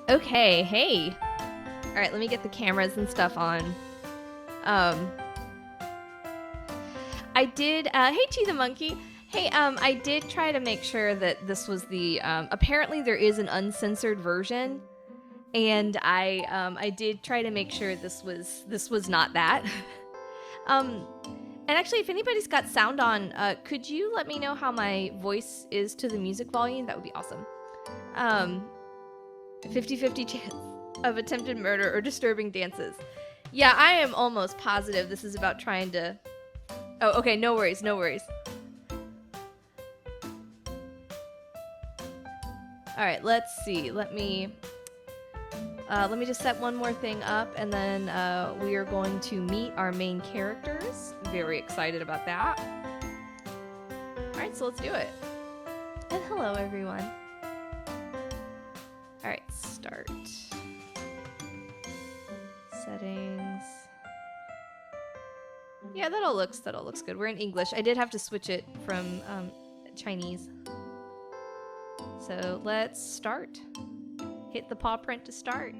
Okay, hey. All right, let me get the cameras and stuff on. I did, hey Chi the Monkey. Hey, I did try to make sure that this was the, apparently there is an uncensored version, and I did try to make sure this was not that. And actually, if anybody's got sound on, could you let me know how my voice is to the music volume? That would be awesome. 50-50 chance of attempted murder or disturbing dances. Yeah, I am almost positive this is about trying to... Oh, okay, no worries, no worries. Alright, let's see. Let me just set one more thing up, and then we are going to meet our main characters. Very excited about that. Alright, so let's do it. And hello, everyone. Alright, start. Settings. Yeah, that all looks good. We're in English. I did have to switch it from Chinese. So let's start. Hit the paw print to start.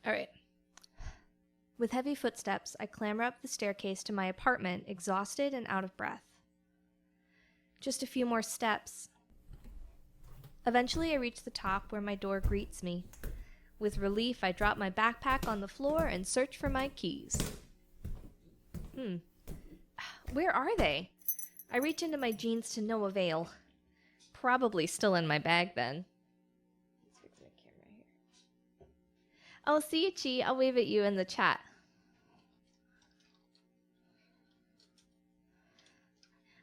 Alright. With heavy footsteps, I clamber up the staircase to my apartment, exhausted and out of breath. Just a few more steps. Eventually, I reach the top where my door greets me. With relief, I drop my backpack on the floor and search for my keys. Where are they? I reach into my jeans to no avail. Probably still in my bag then. Let's fix my camera here. I'll see you, Chi. I'll wave at you in the chat.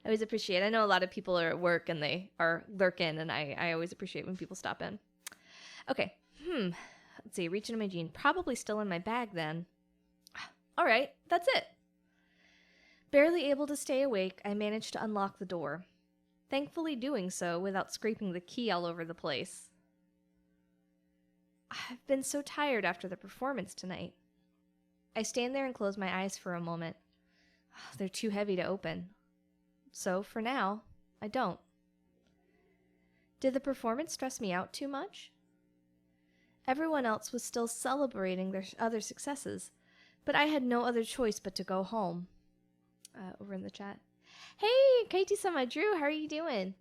I always appreciate it. I know a lot of people are at work and they are lurking, and I always appreciate when people stop in. Okay. Let's see. Reach into my jeans. Probably still in my bag then. All right. That's it. Barely able to stay awake, I managed to unlock the door. Thankfully doing so without scraping the key all over the place. I've been so tired after the performance tonight. I stand there and close my eyes for a moment. They're too heavy to open. So, for now, I don't. Did the performance stress me out too much? Everyone else was still celebrating their other successes, but I had no other choice but to go home. Over in the chat. Hey, Kaiti-sama, Drew, how are you doing?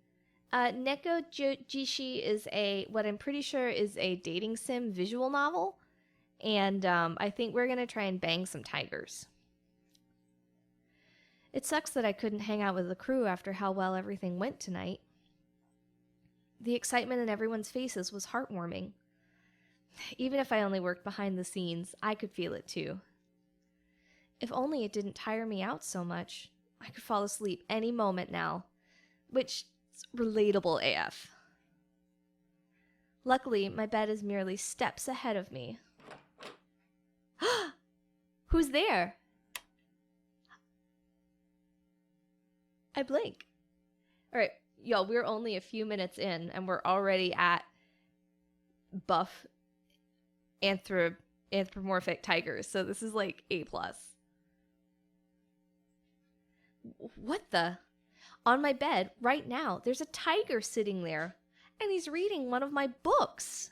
Nekojishi is what I'm pretty sure is a dating sim visual novel, and I think we're going to try and bang some tigers. It sucks that I couldn't hang out with the crew after how well everything went tonight. The excitement in everyone's faces was heartwarming. Even if I only worked behind the scenes, I could feel it too. If only it didn't tire me out so much, I could fall asleep any moment now, which is relatable AF. Luckily, my bed is merely steps ahead of me. Who's there? I blink. All right, y'all, we're only a few minutes in, and we're already at buff anthropomorphic tigers, so this is like A+. What the? On my bed, right now, there's a tiger sitting there, and he's reading one of my books.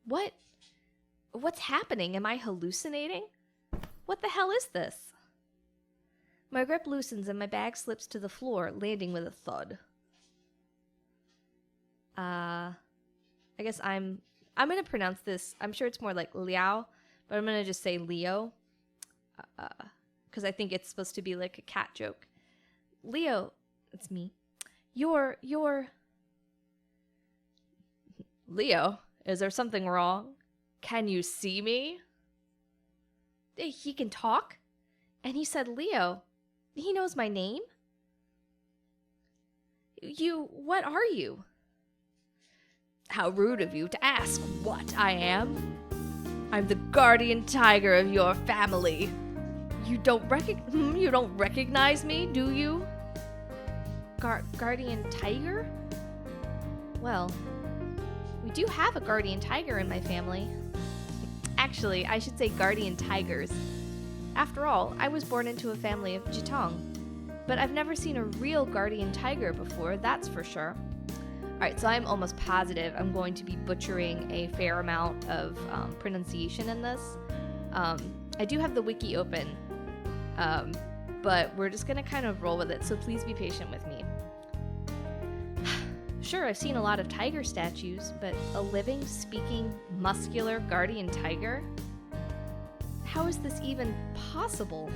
What's happening? Am I hallucinating? What the hell is this? My grip loosens and my bag slips to the floor, landing with a thud. I guess I'm gonna pronounce this. I'm sure it's more like Liao, but I'm gonna just say Leo. Because I think it's supposed to be like a cat joke. Leo, it's me. You're... Leo, is there something wrong? Can you see me? He can talk? And he said Leo. He knows my name? What are you? How rude of you to ask what I am. I'm the guardian tiger of your family. You don't recognize me, do you? Guardian tiger? Well, we do have a guardian tiger in my family. Actually, I should say guardian tigers. After all, I was born into a family of Jitong. but I've never seen a real guardian tiger before, that's for sure. Alright, so I'm almost positive I'm going to be butchering a fair amount of pronunciation in this. I do have the wiki open, but we're just going to kind of roll with it, so please be patient with me. Sure, I've seen a lot of tiger statues, but a living, speaking, muscular guardian tiger? How is this even possible?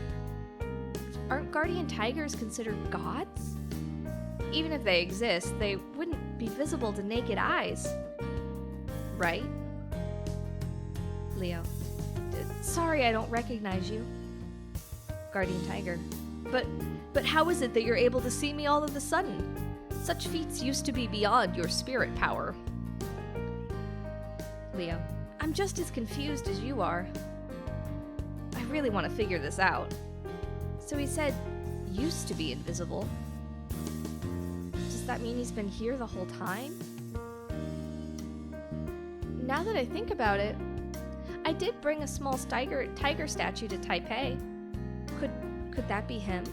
Aren't guardian tigers considered gods? Even if they exist, they wouldn't be visible to naked eyes. Right? Leo. Sorry, I don't recognize you. Guardian tiger. But how is it that you're able to see me all of a sudden? Such feats used to be beyond your spirit power. Leo. I'm just as confused as you are. I really want to figure this out. So he said, used to be invisible. Does that mean he's been here the whole time? Now that I think about it, I did bring a small tiger statue to Taipei. Could that be him?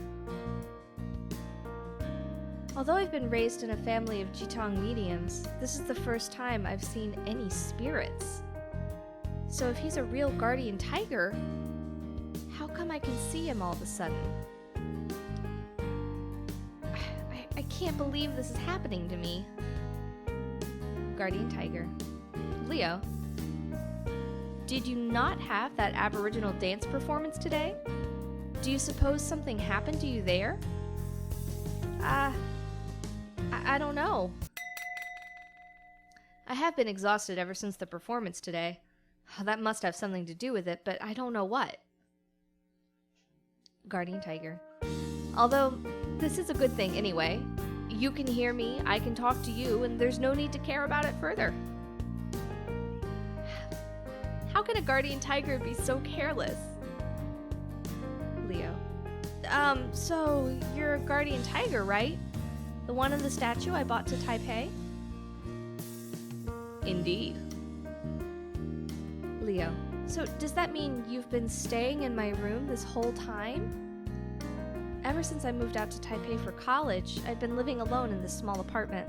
Although I've been raised in a family of Jitong mediums, this is the first time I've seen any spirits. So if he's a real guardian tiger, how come I can see him all of a sudden? I can't believe this is happening to me. Guardian tiger. Leo, did you not have that Aboriginal dance performance today? Do you suppose something happened to you there? I don't know. I have been exhausted ever since the performance today. That must have something to do with it, but I don't know what. Guardian tiger. Although, this is a good thing anyway. You can hear me, I can talk to you, and there's no need to care about it further. How can a guardian tiger be so careless? Leo. So you're a guardian tiger, right? The one in the statue I bought to Taipei? Indeed. Leo. So does that mean you've been staying in my room this whole time? Ever since I moved out to Taipei for college, I've been living alone in this small apartment.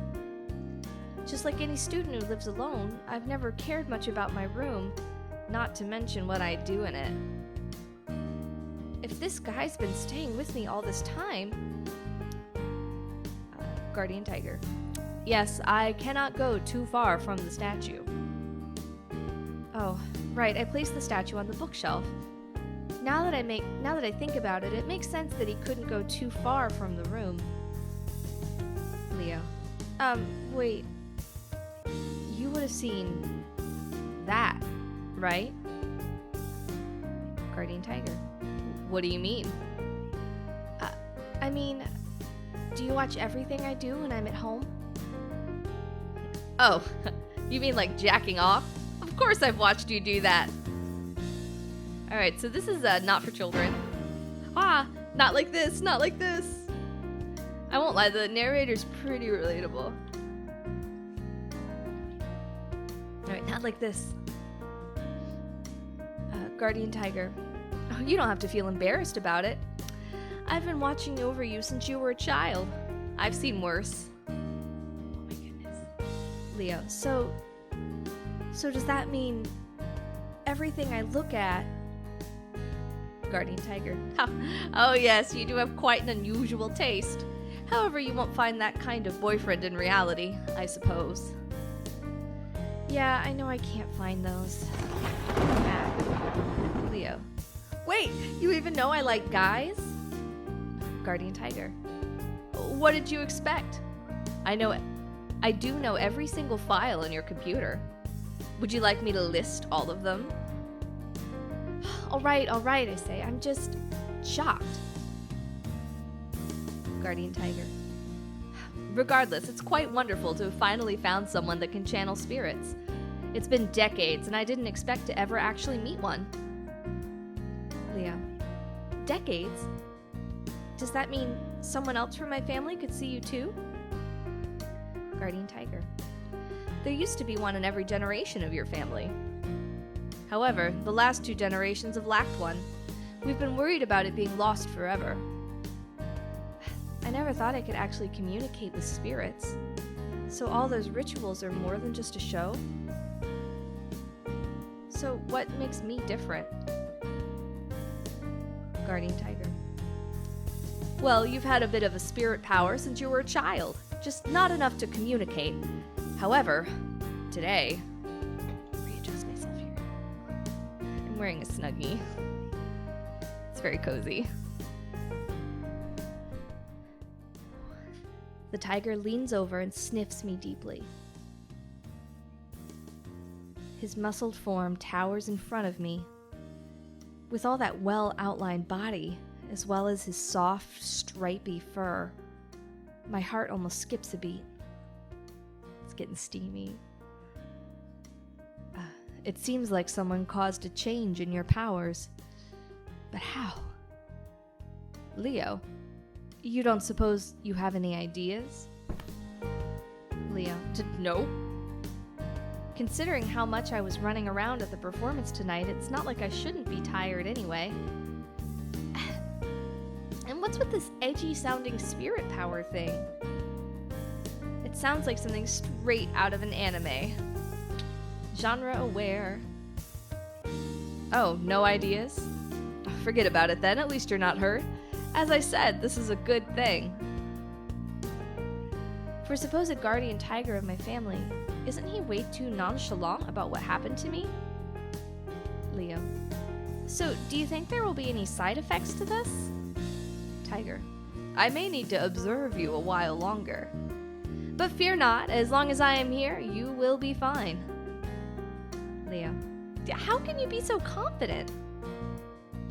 Just like any student who lives alone, I've never cared much about my room, not to mention what I do in it. If this guy's been staying with me all this time... Guardian tiger. Yes, I cannot go too far from the statue. Oh, right, I placed the statue on the bookshelf. Now that I think about it, it makes sense that he couldn't go too far from the room. Leo. Wait. You would have seen that, right? Guardian tiger. What do you mean? I mean, do you watch everything I do when I'm at home? Oh, you mean like jacking off? Of course I've watched you do that. Alright, so this is not for children. Not like this, not like this. I won't lie, the narrator's pretty relatable. Alright, not like this. Guardian tiger. Oh, you don't have to feel embarrassed about it. I've been watching over you since you were a child. I've seen worse. Oh my goodness. Leo, so does that mean everything I look at... Guardian tiger. Oh yes, you do have quite an unusual taste. However, you won't find that kind of boyfriend in reality, I suppose. Yeah, I know I can't find those. Leo. Wait, you even know I like guys? Guardian tiger. What did you expect? I do know every single file in your computer. Would you like me to list all of them? All right, I say. I'm just shocked. Guardian tiger. Regardless, it's quite wonderful to have finally found someone that can channel spirits. It's been decades, and I didn't expect to ever actually meet one. Leo. Decades? Does that mean someone else from my family could see you too? Guardian tiger. There used to be one in every generation of your family. However, the last 2 generations have lacked one. We've been worried about it being lost forever. I never thought I could actually communicate with spirits. So all those rituals are more than just a show? So what makes me different? Guardian Tiger. Well, you've had a bit of a spirit power since you were a child, just not enough to communicate. However, today, readjust myself here. I'm wearing a Snuggie. It's very cozy. The tiger leans over and sniffs me deeply. His muscled form towers in front of me. With all that well-outlined body, as well as his soft, stripy fur, my heart almost skips a beat. It's getting steamy. It seems like someone caused a change in your powers. But how? Leo, you don't suppose you have any ideas? Leo, no. Considering how much I was running around at the performance tonight, it's not like I shouldn't be tired anyway. And what's with this edgy-sounding spirit power thing? It sounds like something straight out of an anime. Genre aware. Oh, no ideas? Forget about it then, at least you're not hurt. As I said, this is a good thing. For supposed guardian tiger of my family, isn't he way too nonchalant about what happened to me? Leo. So, do you think there will be any side effects to this? Tiger. I may need to observe you a while longer. But fear not, as long as I am here, you will be fine. Leo. How can you be so confident?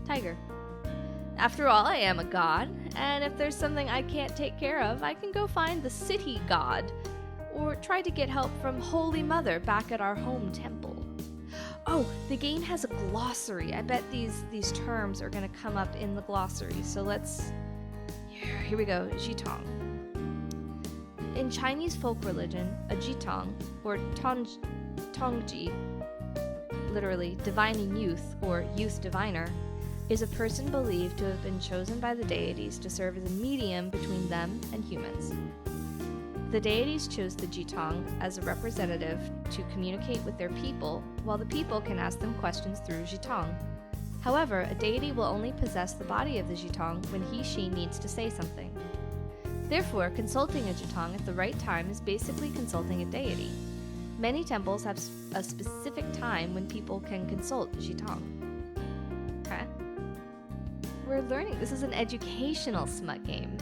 Tiger. After all, I am a god, and if there's something I can't take care of, I can go find the city god, or try to get help from Holy Mother back at our home temple. Oh, the game has a glossary. I bet these terms are going to come up in the glossary, so let's... Here we go, Jitong. In Chinese folk religion, a Jitong, or Tongji, literally divining youth, or youth diviner, is a person believed to have been chosen by the deities to serve as a medium between them and humans. The deities chose the Jitong as a representative to communicate with their people, while the people can ask them questions through Jitong. However, a deity will only possess the body of the Jitong when he/she needs to say something. Therefore, consulting a Jitong at the right time is basically consulting a deity. Many temples have a specific time when people can consult Jitong. Okay. We're learning. This is an educational smut game.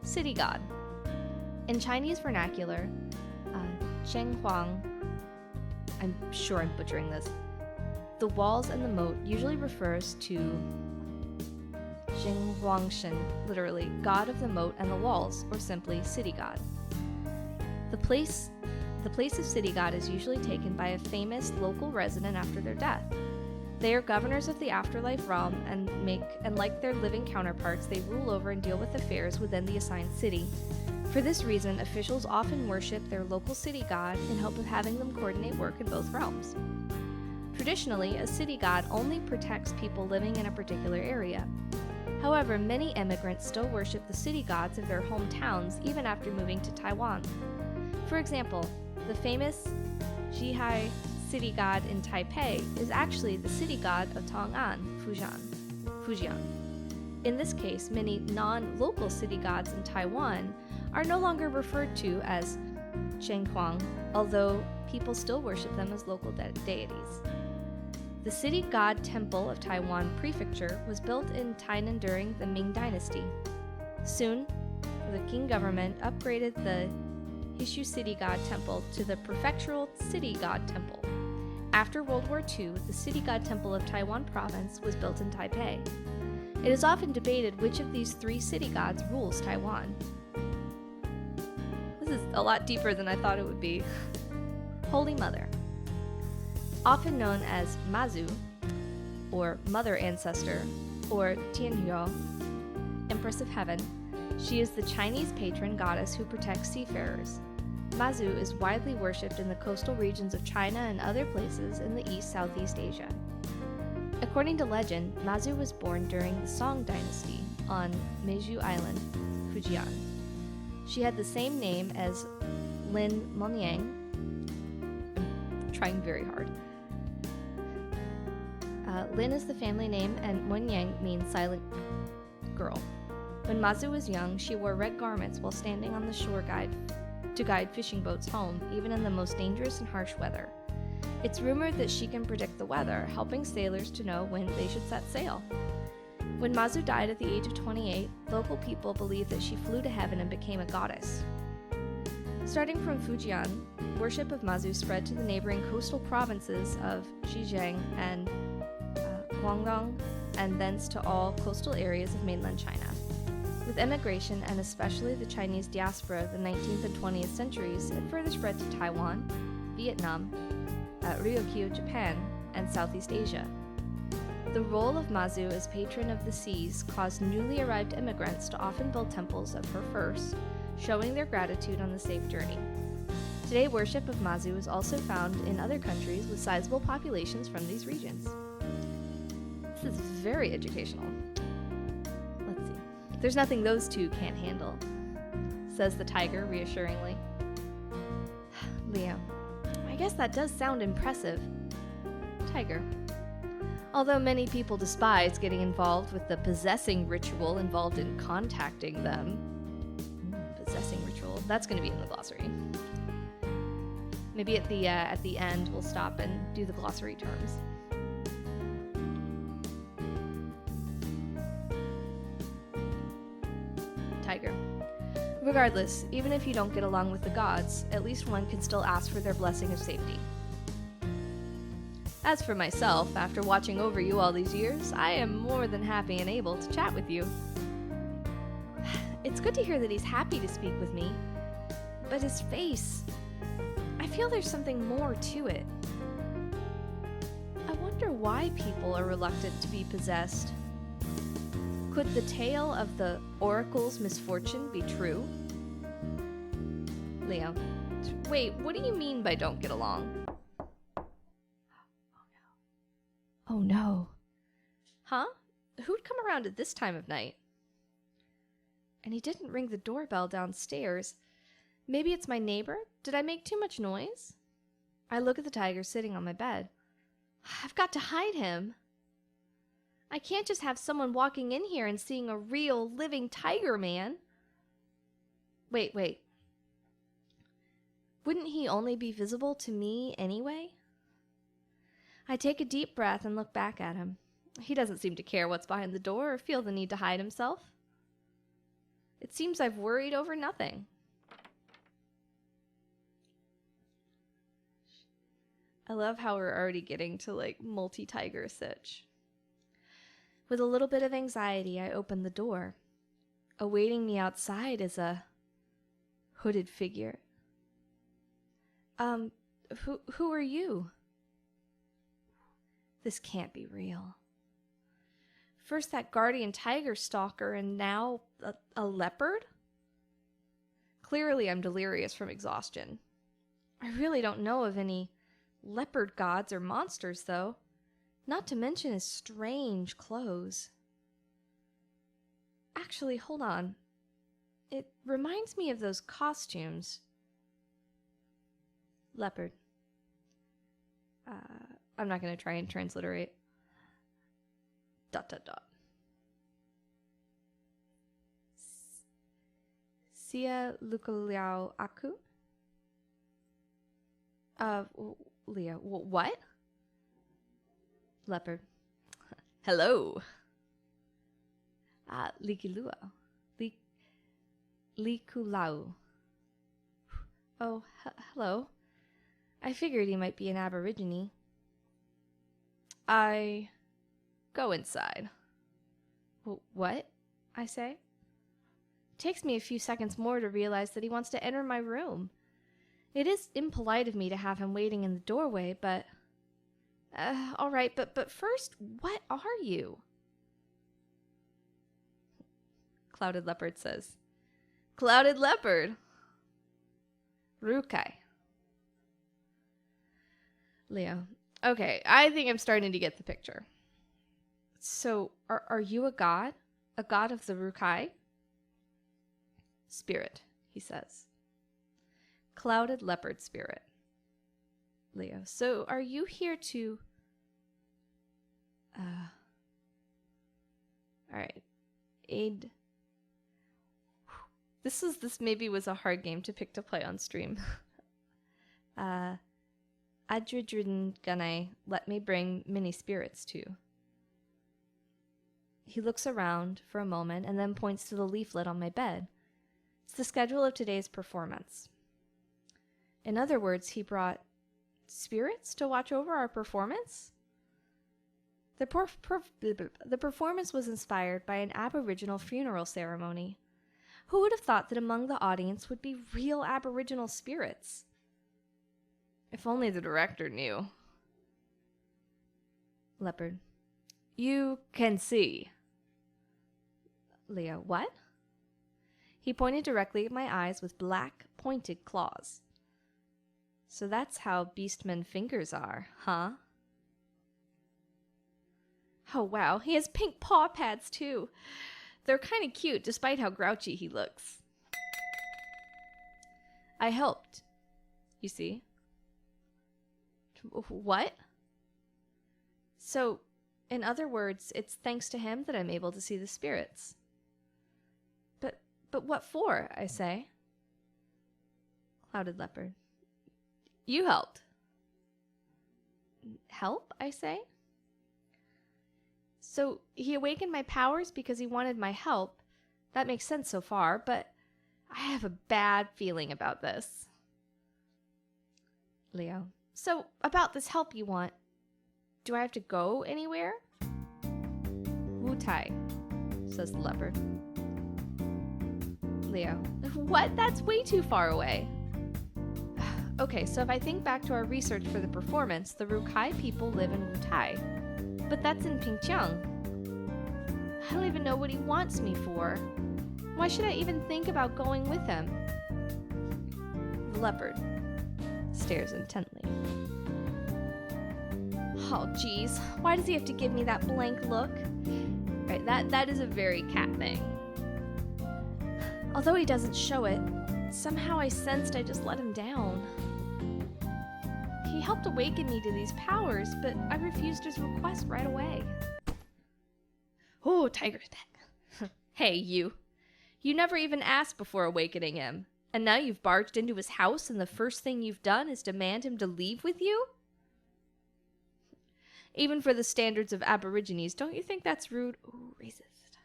City god. In Chinese vernacular, Zhenghuang, I'm sure I'm butchering this, the walls and the moat usually refers to Zhenghuangshen, literally god of the moat and the walls, or simply city god. The place of city god is usually taken by a famous local resident after their death. They are governors of the afterlife realm and like their living counterparts, they rule over and deal with affairs within the assigned city. For this reason, officials often worship their local city god in hope of having them coordinate work in both realms. Traditionally, a city god only protects people living in a particular area. However, many immigrants still worship the city gods of their hometowns even after moving to Taiwan. For example, the famous Zhihai city god in Taipei is actually the city god of Tong'an, Fujian. In this case, many non-local city gods in Taiwan are no longer referred to as Zhenghuang, although people still worship them as local deities. The city god temple of Taiwan Prefecture was built in Tainan during the Ming Dynasty. Soon, the Qing government upgraded the Hishu City God Temple to the Prefectural City God Temple. After World War II, the City God Temple of Taiwan Province was built in Taipei. It is often debated which of these three city gods rules Taiwan. This is a lot deeper than I thought it would be. Holy Mother. Often known as Mazu, or Mother Ancestor, or Tianhuo, Empress of Heaven, she is the Chinese patron goddess who protects seafarers. Mazu is widely worshipped in the coastal regions of China and other places in the East-Southeast Asia. According to legend, Mazu was born during the Song Dynasty on Meiju Island, Fujian. She had the same name as Lin Monyang. I'm trying very hard. Lin is the family name, and Monyang means silent girl. When Mazu was young, she wore red garments while standing on the shore to guide fishing boats home, even in the most dangerous and harsh weather. It's rumored that she can predict the weather, helping sailors to know when they should set sail. When Mazu died at the age of 28, local people believe that she flew to heaven and became a goddess. Starting from Fujian, worship of Mazu spread to the neighboring coastal provinces of Zhejiang and Guangdong, and thence to all coastal areas of mainland China. With immigration, and especially the Chinese diaspora of the 19th and 20th centuries, it further spread to Taiwan, Vietnam, Ryukyu, Japan, and Southeast Asia. The role of Mazu as patron of the seas caused newly arrived immigrants to often build temples of her first, showing their gratitude on the safe journey. Today, worship of Mazu is also found in other countries with sizable populations from these regions. This is very educational. Let's see. There's nothing those two can't handle, says the tiger reassuringly. Leo, I guess that does sound impressive. Tiger. Although many people despise getting involved with the possessing ritual involved in contacting them. Possessing ritual. That's going to be in the glossary. Maybe at the end we'll stop and do the glossary terms. Tiger. Regardless, even if you don't get along with the gods, at least one can still ask for their blessing of safety. As for myself, after watching over you all these years, I am more than happy and able to chat with you. It's good to hear that he's happy to speak with me, but his face, I feel there's something more to it. I wonder why people are reluctant to be possessed. Could the tale of the oracle's misfortune be true? Leo. Wait, what do you mean by don't get along? Oh no. Huh? Who'd come around at this time of night? And he didn't ring the doorbell downstairs. Maybe it's my neighbor? Did I make too much noise? I look at the tiger sitting on my bed. I've got to hide him. I can't just have someone walking in here and seeing a real, living tiger man. Wait. Wouldn't he only be visible to me anyway? I take a deep breath and look back at him. He doesn't seem to care what's behind the door or feel the need to hide himself. It seems I've worried over nothing. I love how we're already getting to like multi-tiger sitch. With a little bit of anxiety, I open the door. Awaiting me outside is a hooded figure. Who are you? This can't be real. First that guardian tiger stalker, and now a leopard? Clearly I'm delirious from exhaustion. I really don't know of any leopard gods or monsters, though. Not to mention his strange clothes. Actually, hold on. It reminds me of those costumes. Leopard. I'm not going to try and transliterate. ... Sia Lukaliao Aku? Leo, what? Leopard. Hello. Likiluo. Likulau. Oh, hello. I figured he might be an aborigine. I go inside. What? I say. Takes me a few seconds more to realize that he wants to enter my room. It is impolite of me to have him waiting in the doorway, but... all right, but first, what are you? Clouded Leopard says. Clouded Leopard! Rukai. Leo. Okay, I think I'm starting to get the picture. So, are you a god? A god of the Rukai? Spirit, he says. Clouded leopard spirit. Leo, so are you here to... Alright. Aid... This maybe was a hard game to pick to play on stream. Adridrin Gunai, let me bring mini spirits to. He looks around for a moment and then points to the leaflet on my bed. It's the schedule of today's performance. In other words, he brought spirits to watch over our performance? The performance was inspired by an Aboriginal funeral ceremony. Who would have thought that among the audience would be real Aboriginal spirits? If only the director knew. Leopard. You can see. Leo. What? He pointed directly at my eyes with black, pointed claws. So that's how beastmen fingers are, huh? Oh wow, he has pink paw pads too. They're kind of cute despite how grouchy he looks. I helped, you see. What? So, in other words, it's thanks to him that I'm able to see the spirits. But what for, I say? Clouded leopard. You helped. Help, I say? So, he awakened my powers because he wanted my help. That makes sense so far, but I have a bad feeling about this. Leo. So, about this help you want, do I have to go anywhere? Wu Tai, says the leopard. Leo. What? That's way too far away. Okay, so if I think back to our research for the performance, the Rukai people live in Wu Tai. But that's in Pingqiang. I don't even know what he wants me for. Why should I even think about going with him? The leopard stares intently. Oh, geez. Why does he have to give me that blank look? Right, that is a very cat thing. Although he doesn't show it, somehow I sensed I just let him down. He helped awaken me to these powers, but I refused his request right away. Oh, Tiger's back. Hey, you. You never even asked before awakening him, and now you've barged into his house and the first thing you've done is demand him to leave with you? Even for the standards of Aborigines, don't you think that's rude? Ooh, racist.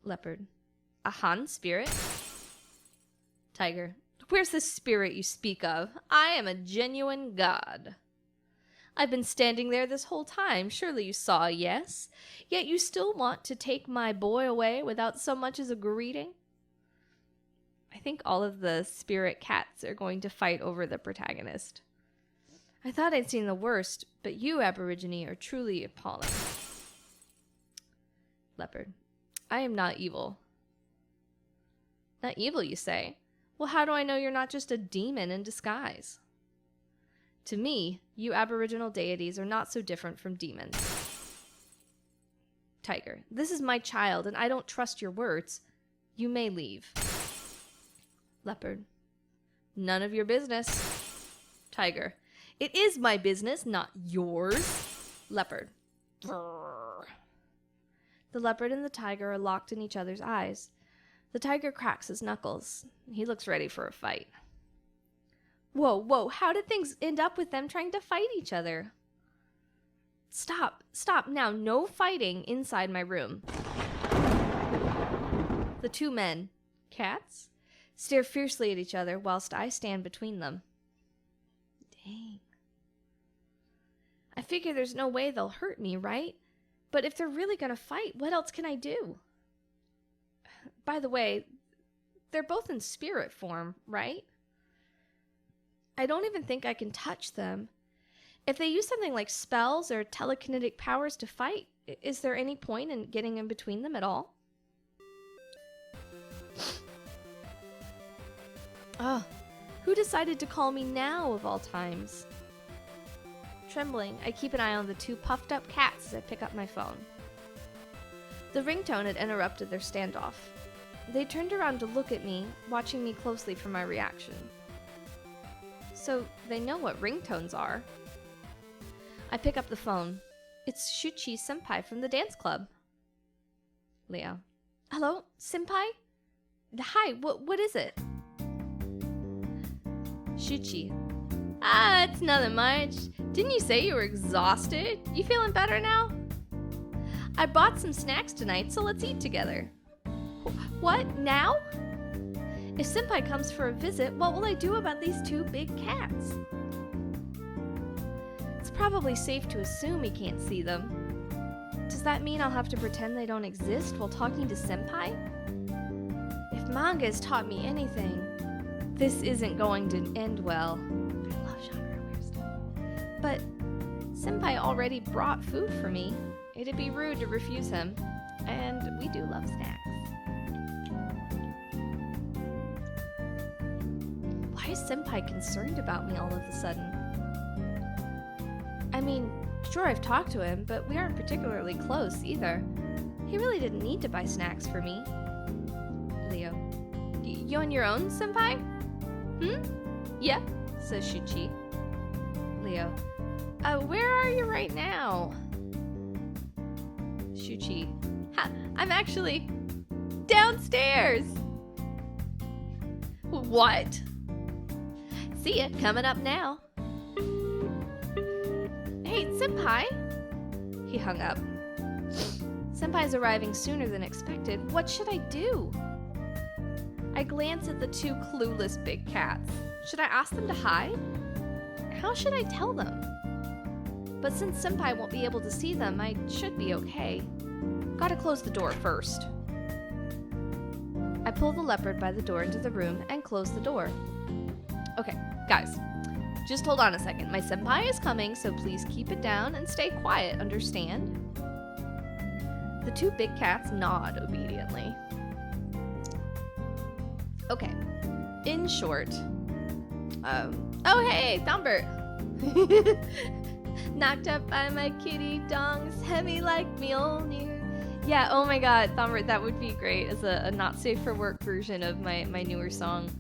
Leopard. A Han spirit? Tiger. Where's the spirit you speak of? I am a genuine god. I've been standing there this whole time. Surely you saw, yes? Yet you still want to take my boy away without so much as a greeting? I think all of the spirit cats are going to fight over the protagonist. I thought I'd seen the worst, but you, Aborigine, are truly appalling. Leopard. I am not evil. Not evil, you say? Well, how do I know you're not just a demon in disguise? To me, you Aboriginal deities are not so different from demons. Tiger. This is my child, and I don't trust your words. You may leave. Leopard. None of your business. Tiger. It is my business, not yours. Leopard. Brrr. The leopard and the tiger are locked in each other's eyes. The tiger cracks his knuckles. He looks ready for a fight. Whoa, how did things end up with them trying to fight each other? Stop now, no fighting inside my room. The two men, cats, stare fiercely at each other whilst I stand between them. Dang. I figure there's no way they'll hurt me, right? But if they're really gonna fight, what else can I do? By the way, they're both in spirit form, right? I don't even think I can touch them. If they use something like spells or telekinetic powers to fight, is there any point in getting in between them at all? Who decided to call me now of all times? Trembling, I keep an eye on the two puffed up cats as I pick up my phone. The ringtone had interrupted their standoff. They turned around to look at me, watching me closely for my reaction. So they know what ringtones are. I pick up the phone. It's Shuchi Senpai from the dance club. Leo. Hello, Senpai? Hi, what is it? Shuchi. It's nothing much. Didn't you say you were exhausted? You feeling better now? I bought some snacks tonight, so let's eat together. What, now? If Senpai comes for a visit, what will I do about these two big cats? It's probably safe to assume he can't see them. Does that mean I'll have to pretend they don't exist while talking to Senpai? If manga has taught me anything, this isn't going to end well. I love genre-aware stuff. But Senpai already brought food for me. It'd be rude to refuse him. And we do love snacks. Why is Senpai concerned about me all of a sudden? I mean, sure, I've talked to him, but we aren't particularly close either. He really didn't need to buy snacks for me. Leo. You on your own, Senpai? Yeah, says Shuchi. Leo. Where are you right now? Shuchi. I'm actually downstairs. What? See ya, coming up now. Hey, Senpai. He hung up. Senpai's arriving sooner than expected. What should I do? I glance at the two clueless big cats. Should I ask them to hide? How should I tell them? But since Senpai won't be able to see them, I should be okay. Gotta close the door first. I pull the leopard by the door into the room and close the door. Okay, guys, just hold on a second. My senpai is coming, so please keep it down and stay quiet, understand? The two big cats nod obediently. Okay, in short, oh hey, Thumbert! Knocked up by my kitty dongs, heavy like Mjolnir. Yeah, oh my god, Thumbert, that would be great as a not safe for work version of my newer song.